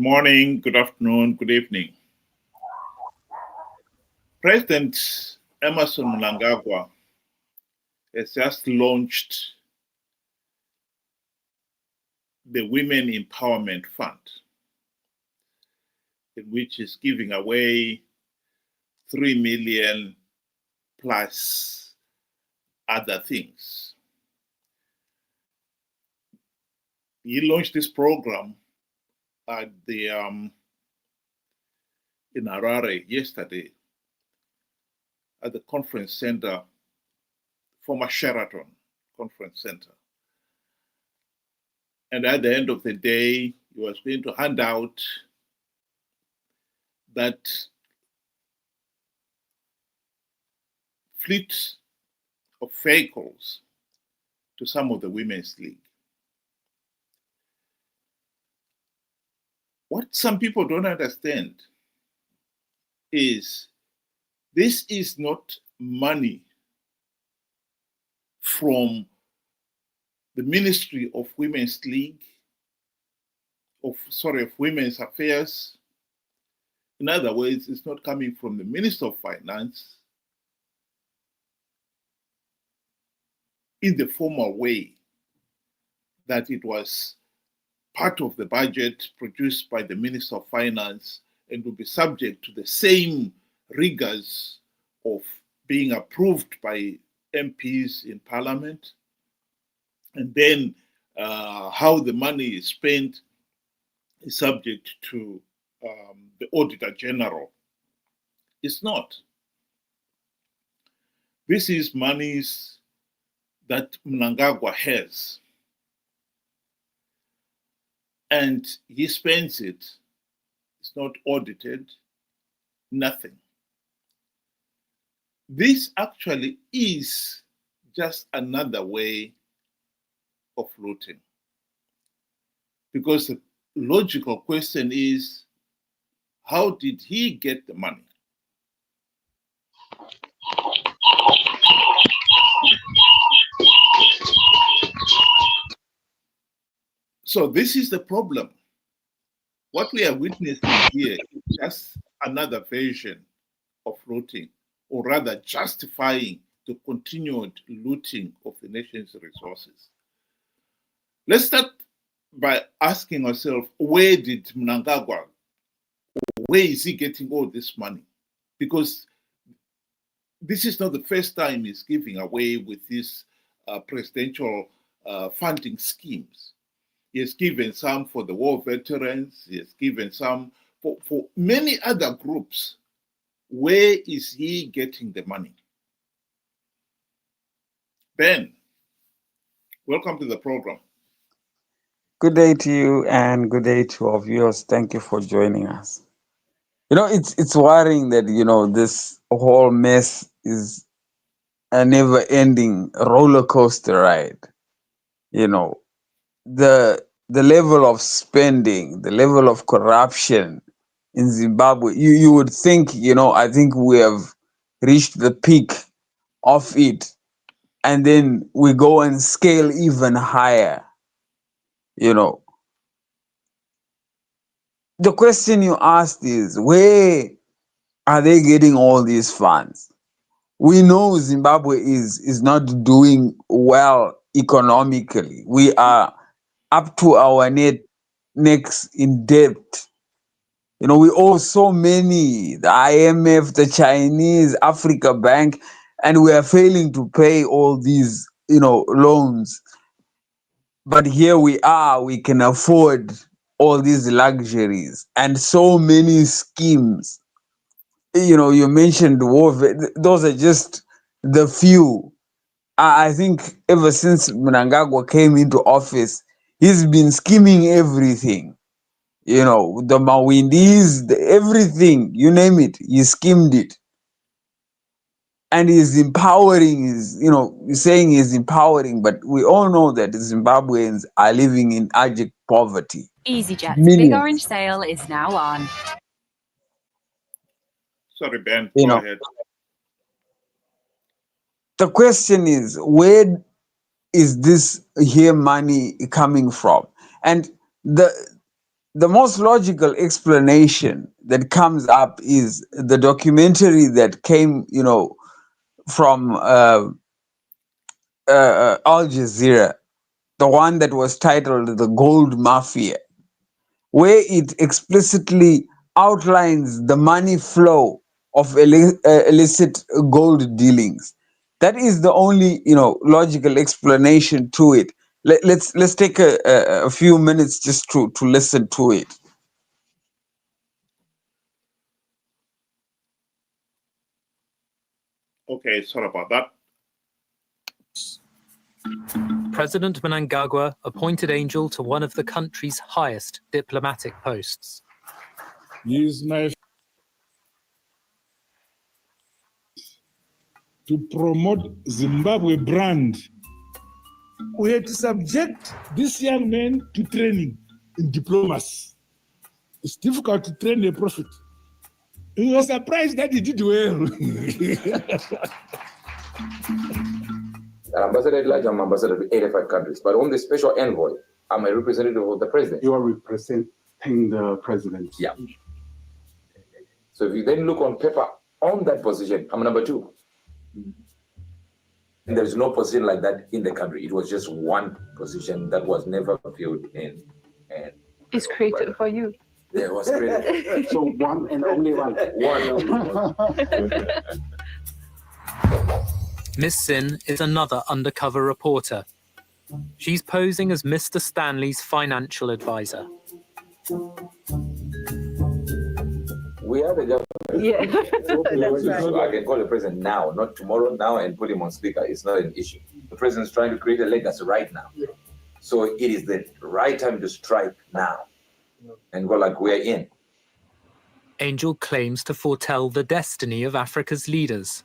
morning, good afternoon, good evening. President Emerson Mnangagwa has just launched the Women Empowerment Fund, in which is giving away 3 million plus other things. He launched this program at the in Harare yesterday at the conference center, former Sheraton Conference Center. And at the end of the day, he was going to hand out that fleet of vehicles to some of the women's league. What some people don't understand is this is not money from the Ministry of Women's League, of Women's Affairs. In other words, it's not coming from the Minister of Finance in the formal way that it was part of the budget produced by the Minister of Finance and will be subject to the same rigors of being approved by MPs in Parliament. And then how the money is spent is subject to the Auditor General. It's not. This is monies that Mnangagwa has. And he spends it. It's not audited, nothing. This actually is just another way of looting. Because the logical question is, how did he get the money? So this is the problem. What we are witnessing here is just another version of looting, or rather justifying the continued looting of the nation's resources. Let's start by asking ourselves, where did Mnangagwa, where is he getting all this money? Because this is not the first time he's giving away with these presidential funding schemes. He has given some for the war veterans. He has given some for many other groups. Where is he getting the money? Ben, welcome to the program. Good day to you and good day to our viewers. Thank you for joining us. It's worrying that, this whole mess is a never-ending roller coaster ride. The level of spending, the level of corruption in Zimbabwe, you would think, I think we have reached the peak of it, and then we go and scale even higher. The question you asked is, where are they getting all these funds? We know Zimbabwe is not doing well economically. We are up to our necks in debt. We owe so many, the IMF, the Chinese, Africa Bank, and we are failing to pay all these, loans. But here we are, we can afford all these luxuries and so many schemes. You mentioned those are just the few. I think ever since Mnangagwa came into office, he's been scheming everything. The Mawindis, everything, you name it, he schemed it. And he's empowering, he's saying he's empowering, but we all know that Zimbabweans are living in abject poverty. EasyJet's Big Orange sale is now on. Sorry, Ben, go ahead. The question is, where is this here money coming from? And the most logical explanation that comes up is the documentary that came, from Al Jazeera, the one that was titled The Gold Mafia, where it explicitly outlines the money flow of illicit gold dealings. That is the only, logical explanation to it. Let's take a few minutes just to listen to it. Okay, sorry about that. President Mnangagwa appointed Angel to one of the country's highest diplomatic posts. Use my to promote Zimbabwe brand. We had to subject this young man to training in diplomacy. It's difficult to train a prophet. We were surprised that he did well. An ambassador at large, I'm ambassador to 85 countries, but I'm the special envoy. I'm a representative of the president. You are representing the president. Yeah. So if you then look on paper on that position, I'm number 2. And there's no position like that in the country. It was just one position that was never filled in. And it's created for you. Yeah, it was created. So one and only one. Miss Sin is another undercover reporter. She's posing as Mr. Stanley's financial advisor. We are the government. Yeah. That's right. So I can call the president now, not tomorrow, now, and put him on speaker. It's not an issue. The president's trying to create a legacy right now. Yeah. So it is the right time to strike now and go like we're in. Angel claims to foretell the destiny of Africa's leaders.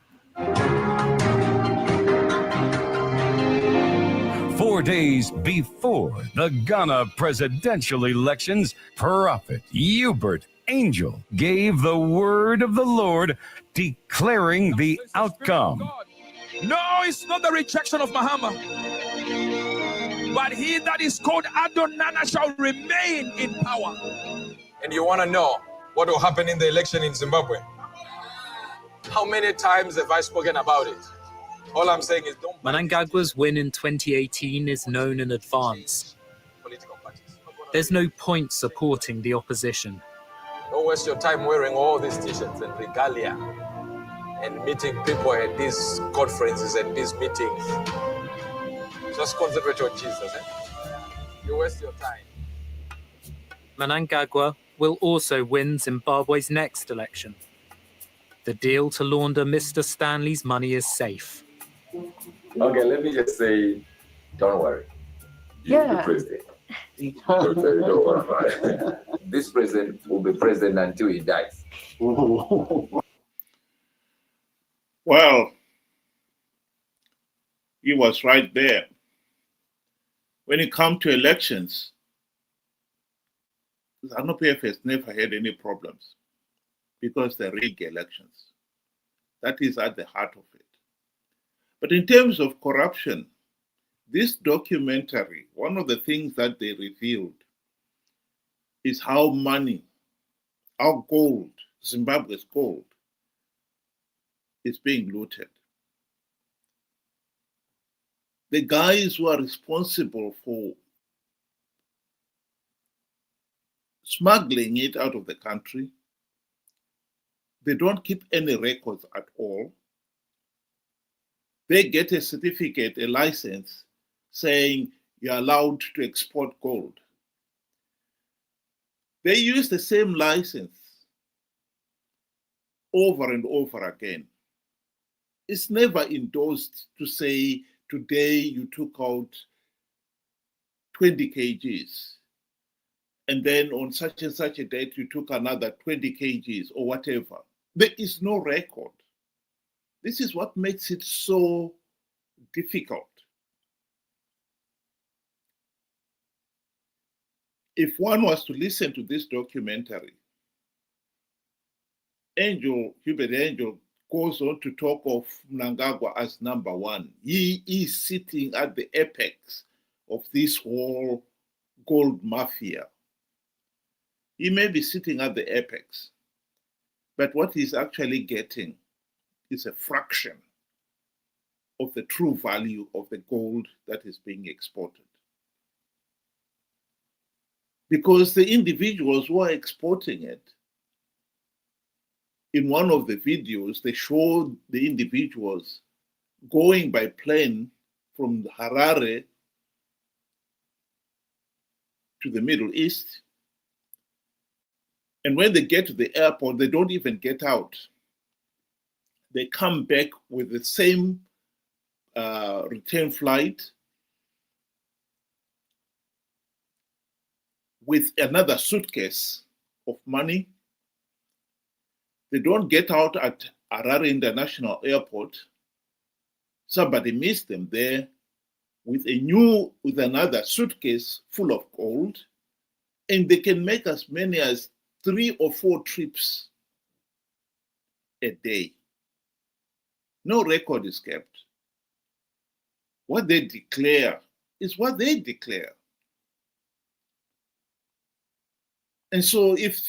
4 days before the Ghana presidential elections, Prophet Hubert Angel gave the word of the Lord, declaring the outcome. No, it's not the rejection of Muhammad, but he that is called Adonai shall remain in power. And you want to know what will happen in the election in Zimbabwe? How many times have I spoken about it? All I'm saying is don't... Mnangagwa's win in 2018 is known in advance. Political parties. There's no point supporting the opposition. Don't waste your time wearing all these t-shirts and regalia and meeting people at these conferences and these meetings. Just concentrate on Jesus. You waste your time. Mnangagwa will also win Zimbabwe's next election. The deal to launder Mr. Stanley's money is safe. Okay, let me just say, don't worry. Yeah. The president. This president will be president until he dies. Well, he was right there. When it comes to elections, ZANU-PF has never had any problems because they rig elections. That is at the heart of it. But in terms of corruption, this documentary, one of the things that they revealed is how money, our gold, Zimbabwe's gold, is being looted. The guys who are responsible for smuggling it out of the country, they don't keep any records at all. They get a certificate, a license, saying you're allowed to export gold. They use the same license over and over again. It's never endorsed to say, today you took out 20 kgs, and then on such and such a date you took another 20 kgs or whatever. There is no record. This is what makes it so difficult. If one was to listen to this documentary, Hubert Angel goes on to talk of Mnangagwa as number one. He is sitting at the apex of this whole gold mafia. He may be sitting at the apex, but what he's actually getting is a fraction of the true value of the gold that is being exported. Because the individuals who are exporting it, in one of the videos, they showed the individuals going by plane from Harare to the Middle East. And when they get to the airport, they don't even get out. They come back with the same return flight with another suitcase of money. They don't get out at Harare International Airport. Somebody missed them there with another suitcase full of gold, and they can make as many as 3 or 4 trips a day. No record is kept. What they declare is what they declare. And so if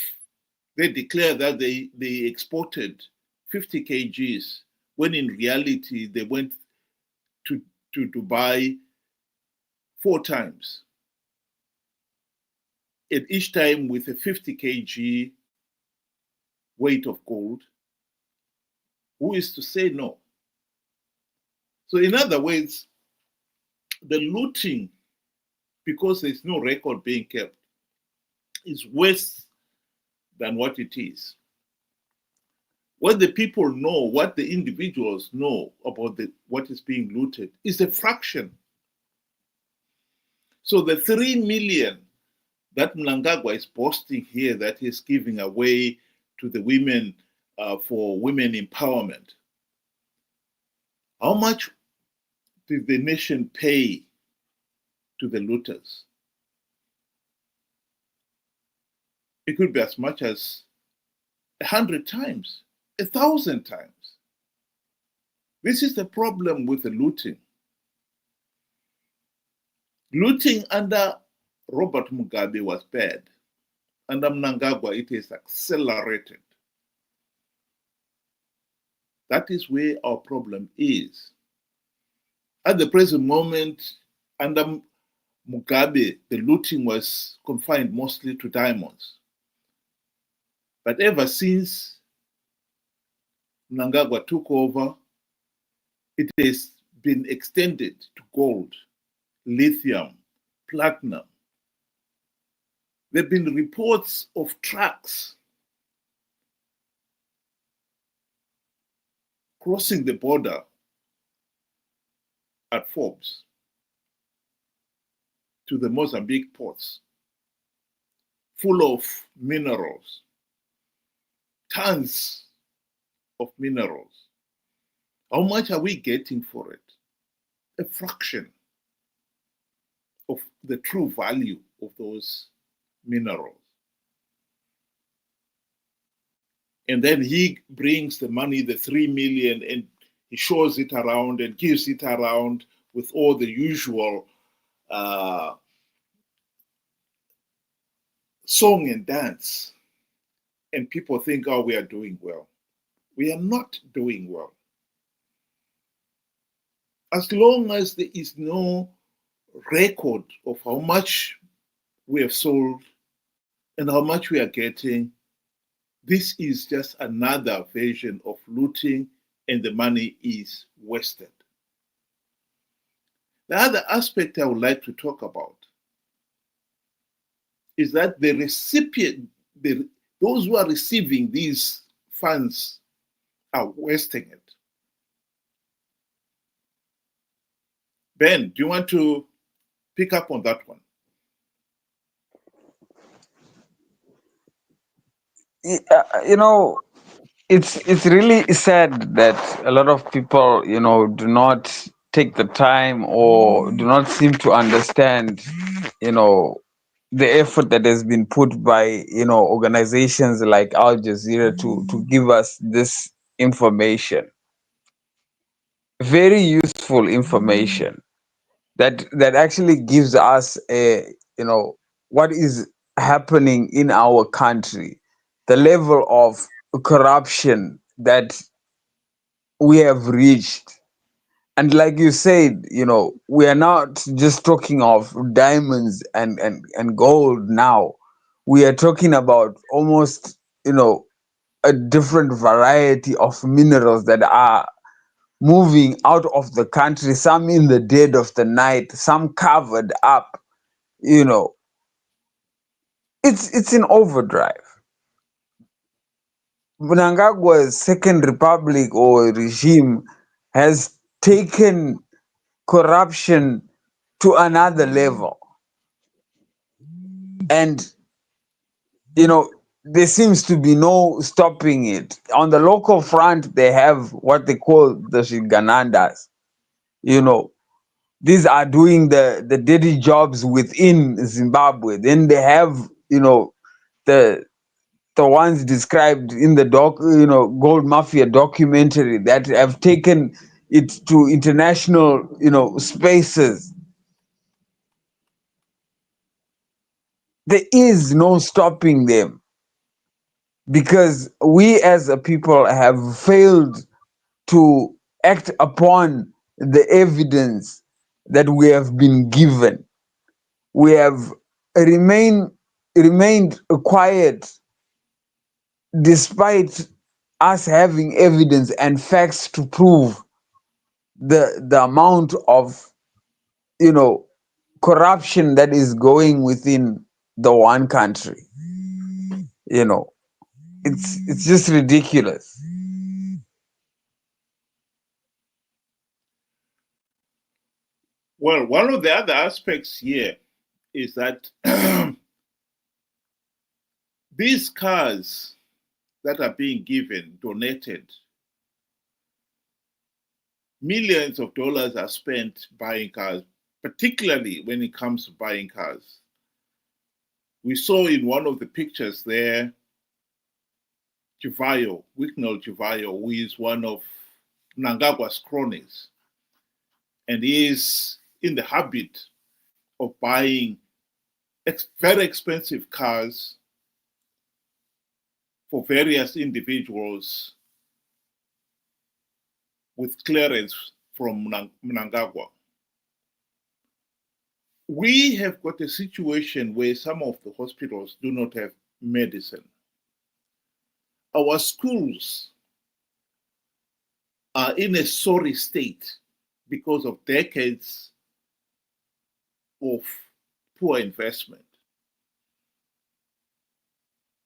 they declare that they exported 50 kgs, when in reality they went to Dubai 4 times, and each time with a 50 kg weight of gold, who is to say no? So in other words, the looting, because there's no record being kept, is worse than what it is. What the people know, what the individuals know about what is being looted is a fraction. So the 3 million that Mnangagwa is boasting here that he's giving away to the women for women empowerment, how much did the nation pay to the looters? It could be as much as 100 times, 1,000 times. This is the problem with the looting. Looting under Robert Mugabe was bad. Under Mnangagwa, it is accelerated. That is where our problem is. At the present moment, under Mugabe, the looting was confined mostly to diamonds. But ever since Mnangagwa took over, it has been extended to gold, lithium, platinum. There have been reports of trucks crossing the border at Forbes to the Mozambique ports, full of minerals, tons of minerals. How much are we getting for it? A fraction of the true value of those minerals. And then he brings the money, the 3 million, and he shows it around and gives it around with all the usual song and dance. And people think, oh, we are doing well. We are not doing well. As long as there is no record of how much we have sold and how much we are getting, this is just another version of looting, and the money is wasted. The other aspect I would like to talk about is that the recipient, those who are receiving these funds are wasting it. Ben, do you want to pick up on that one? You know, it's really sad that a lot of people, you know, do not take the time or do not seem to understand, you know, the effort that has been put by, you know, organizations like Al Jazeera to give us this information. Very useful information that actually gives us a, you know, what is happening in our country, the level of corruption that we have reached. And like you said, we are not just talking of diamonds and gold now. We are talking about almost, a different variety of minerals that are moving out of the country, some in the dead of the night, some covered up, it's in overdrive. Mnangagwa's Second Republic or regime has taken corruption to another level. And, there seems to be no stopping it. On the local front, they have what they call the Shiganandas. These are doing the dirty jobs within Zimbabwe. Then they have, the ones described in the Gold Mafia documentary that have taken it to international, spaces. There is no stopping them because we as a people have failed to act upon the evidence that we have been given. We have remained quiet despite us having evidence and facts to prove the amount of corruption that is going within the one country. It's just ridiculous. Well, one of the other aspects here is that these cars that are being given, donated, millions of dollars are spent buying cars, particularly when it comes to buying cars. We saw in one of the pictures there, Wicknell Chivayo, who is one of Mnangagwa's cronies, and he is in the habit of buying very expensive cars for various individuals with clearance from Mnangagwa. We have got a situation where some of the hospitals do not have medicine. Our schools are in a sorry state because of decades of poor investment.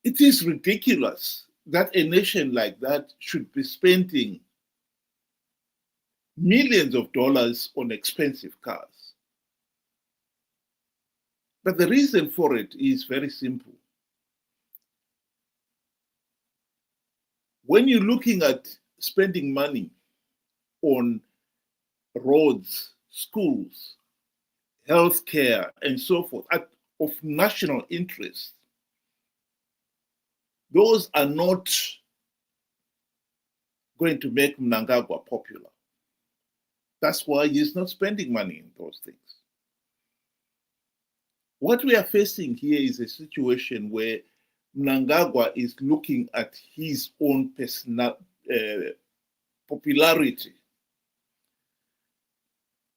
It is ridiculous that a nation like that should be spending millions of dollars on expensive cars. But the reason for it is very simple. When you're looking at spending money on roads, schools, healthcare, and so forth, of national interest, those are not going to make Mnangagwa popular. That's why he's not spending money in those things. What we are facing here is a situation where Mnangagwa is looking at his own personal popularity,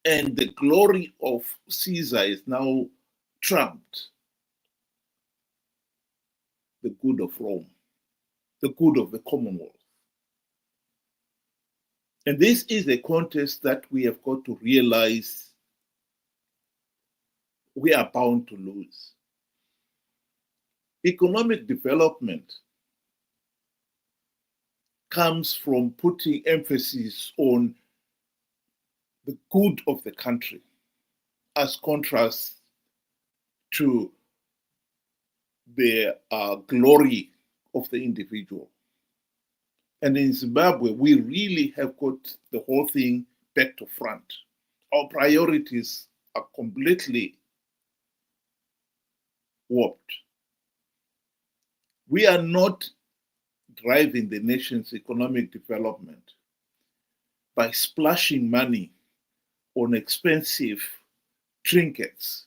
and the glory of Caesar is now trumped the good of Rome, the good of the Commonwealth. And this is a contest that we have got to realize we are bound to lose. Economic development comes from putting emphasis on the good of the country as contrast to the glory of the individual. And in Zimbabwe, we really have got the whole thing back to front. Our priorities are completely warped. We are not driving the nation's economic development by splashing money on expensive trinkets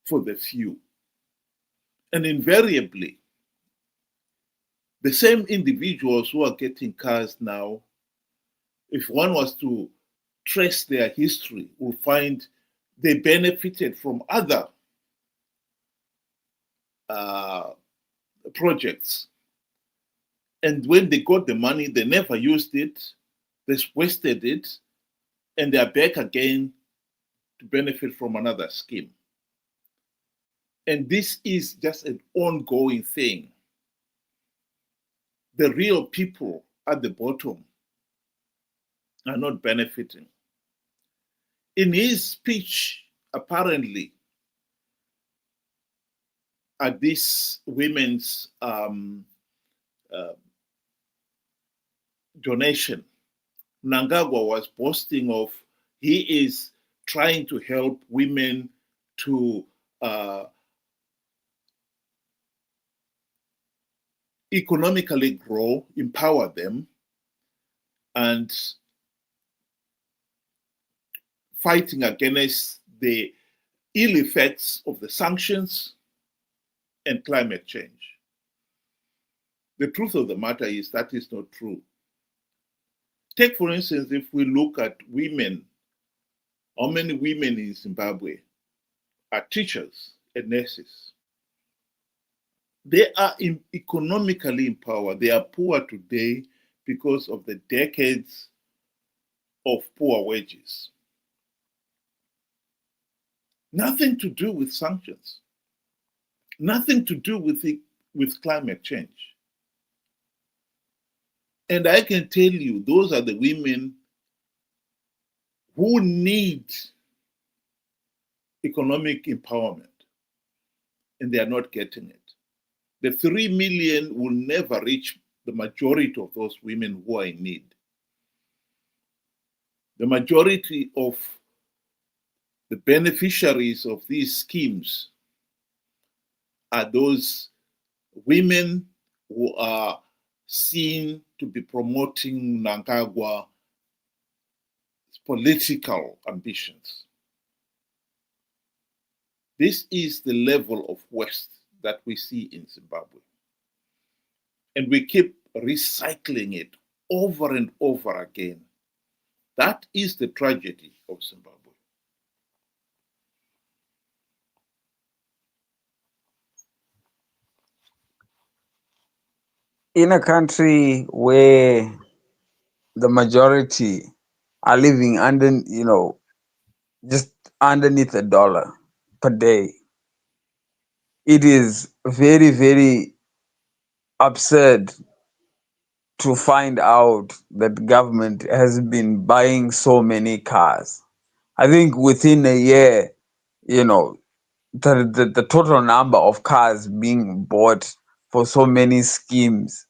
for the few. And invariably, the same individuals who are getting cars now, if one was to trace their history, will find they benefited from other projects. And when they got the money, they never used it, they wasted it, and they are back again to benefit from another scheme. And this is just an ongoing thing. The real people at the bottom are not benefiting. In his speech, apparently, at this women's donation, Mnangagwa was boasting of he is trying to help women to economically grow, empower them, and fighting against the ill effects of the sanctions and climate change. The truth of the matter is that is not true. Take, for instance, if we look at women, how many women in Zimbabwe are teachers and nurses? They are economically empowered. They are poor today because of the decades of poor wages. Nothing to do with sanctions. Nothing to do with climate change. And I can tell you, those are the women who need economic empowerment, and they are not getting it. The 3 million will never reach the majority of those women who are in need. The majority of the beneficiaries of these schemes are those women who are seen to be promoting Mnangagwa's political ambitions. This is the level of waste that we see in Zimbabwe. And we keep recycling it over and over again. That is the tragedy of Zimbabwe. In a country where the majority are living under, just underneath $1 per day, it is very, very absurd to find out that the government has been buying so many cars. I think within a year, the total number of cars being bought for so many schemes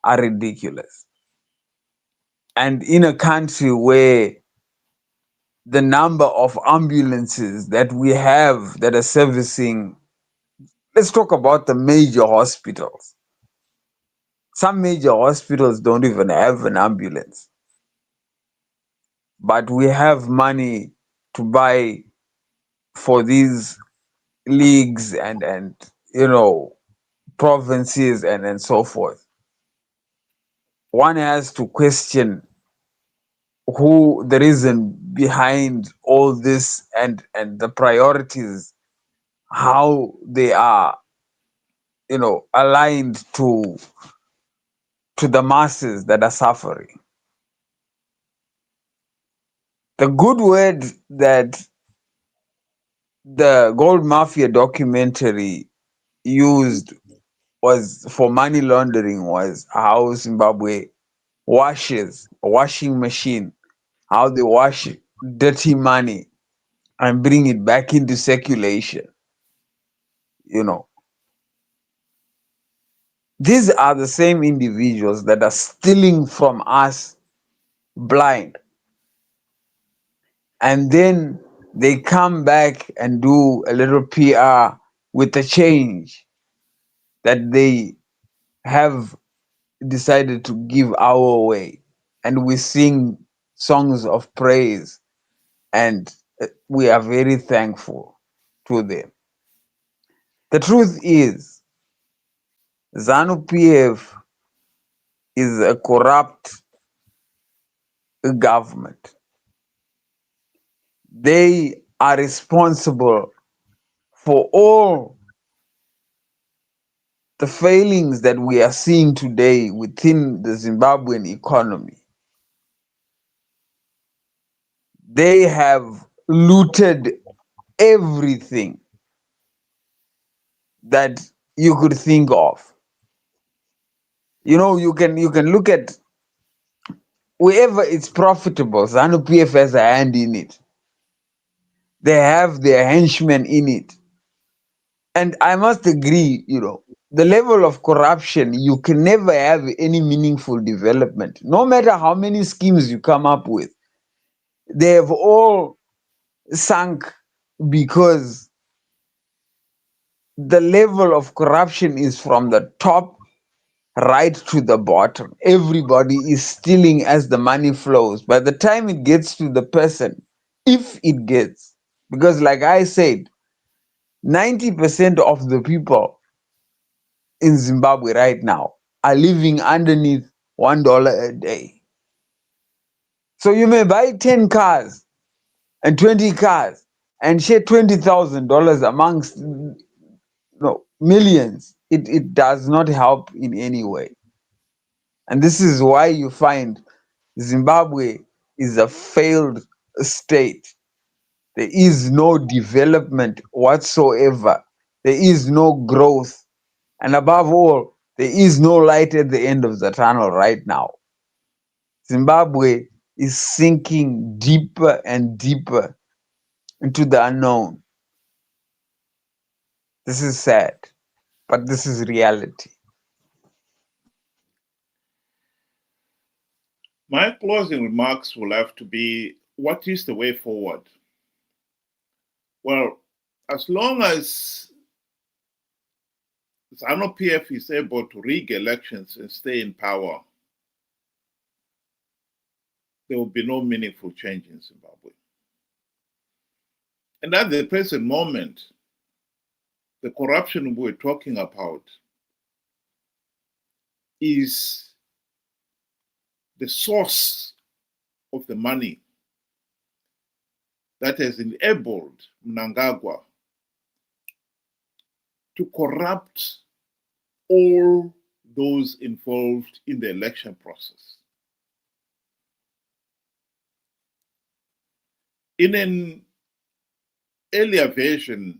are ridiculous. And in a country where the number of ambulances that we have that are servicing, let's talk about the major hospitals. Some major hospitals don't even have an ambulance. But we have money to buy for these leagues and provinces and so forth. One has to question who the reason behind all this and the priorities, how they are aligned to the masses that are suffering. The good word that the Gold Mafia documentary used was for money laundering was how Zimbabwe washes a washing machine, how they wash dirty money and bring it back into circulation. These are the same individuals that are stealing from us blind. And then they come back and do a little PR with the change that they have decided to give our way. And we sing songs of praise and we are very thankful to them. The truth is, ZANU-PF is a corrupt government. They are responsible for all the failings that we are seeing today within the Zimbabwean economy. They have looted everything that you could think of. You know, you can look at wherever it's profitable, ZANU-PF has a hand in it. They have their henchmen in it. And I must agree, you know, the level of corruption, you can never have any meaningful development. No matter how many schemes you come up with, they have all sunk because the level of corruption is from the top right to the bottom. Everybody is stealing as the money flows. By the time it gets to the person, if it gets, because like I said, 90% of the people in Zimbabwe right now are living underneath $1 a day. So you may buy 10 cars and 20 cars and share $20,000 amongst millions. It does not help in any way. And this is why you find Zimbabwe is a failed state. There is no development whatsoever. There is no growth. And above all, there is no light at the end of the tunnel right now. Zimbabwe is sinking deeper and deeper into the unknown. This is sad, but this is reality. My closing remarks will have to be, what is the way forward? Well, as long as ZANU-PF is able to rig elections and stay in power, there will be no meaningful change in Zimbabwe. And at the present moment, the corruption we're talking about is the source of the money that has enabled Mnangagwa to corrupt all those involved in the election process. In an earlier video,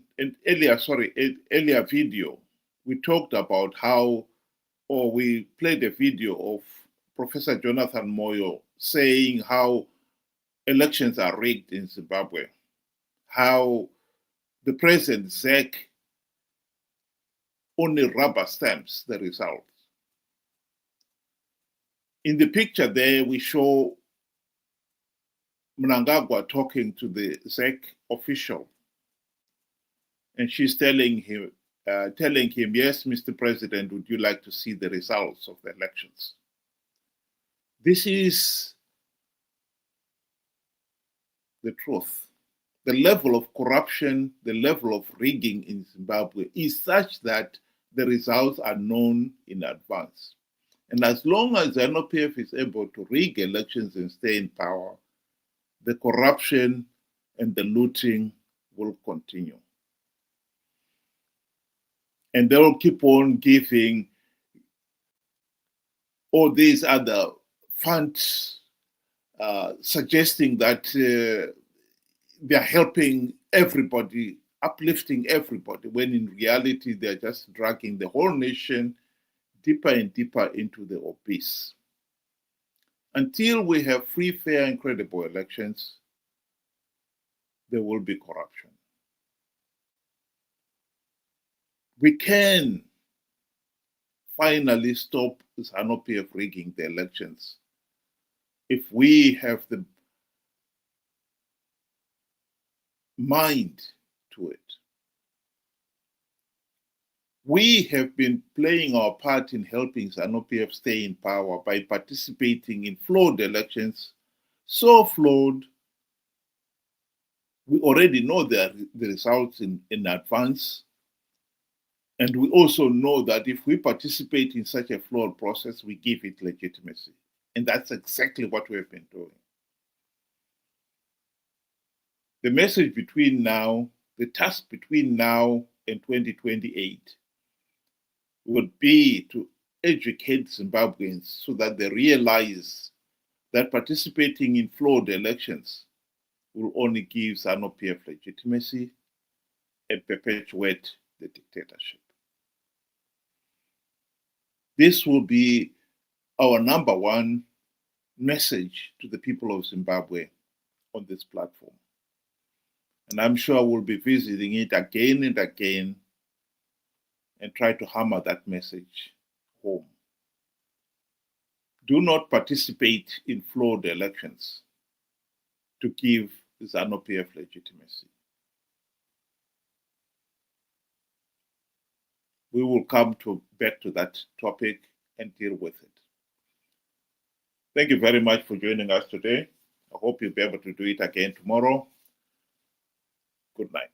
we talked about how, or we played a video of Professor Jonathan Moyo saying how elections are rigged in Zimbabwe, how the President ZEC only rubber stamps the results. In the picture there, we show Mnangagwa talking to the ZEC official, and she's telling him, yes, Mr. President, would you like to see the results of the elections? This is the truth. The level of corruption, the level of rigging in Zimbabwe is such that the results are known in advance. And as long as ZANU-PF is able to rig elections and stay in power, the corruption and the looting will continue. And they will keep on giving all these other funds, suggesting that they're helping everybody, uplifting everybody, when in reality they're just dragging the whole nation deeper and deeper into the abyss. Until we have free, fair, and credible elections, there will be corruption. We can finally stop ZANU-PF rigging the elections if we have the mind to it. We have been playing our part in helping ZANU-PF stay in power by participating in flawed elections, so flawed, we already know the results in advance. And we also know that if we participate in such a flawed process, we give it legitimacy. And that's exactly what we've been doing. The message between now, the task between now and 2028 would be to educate Zimbabweans so that they realize that participating in flawed elections will only give ZANU-PF legitimacy and perpetuate the dictatorship. This will be our number one message to the people of Zimbabwe on this platform. And I'm sure we'll be visiting it again and again and try to hammer that message home. Do not participate in flawed elections to give ZANU-PF legitimacy. We will come back to that topic and deal with it. Thank you very much for joining us today. I hope you'll be able to do it again tomorrow. Good night.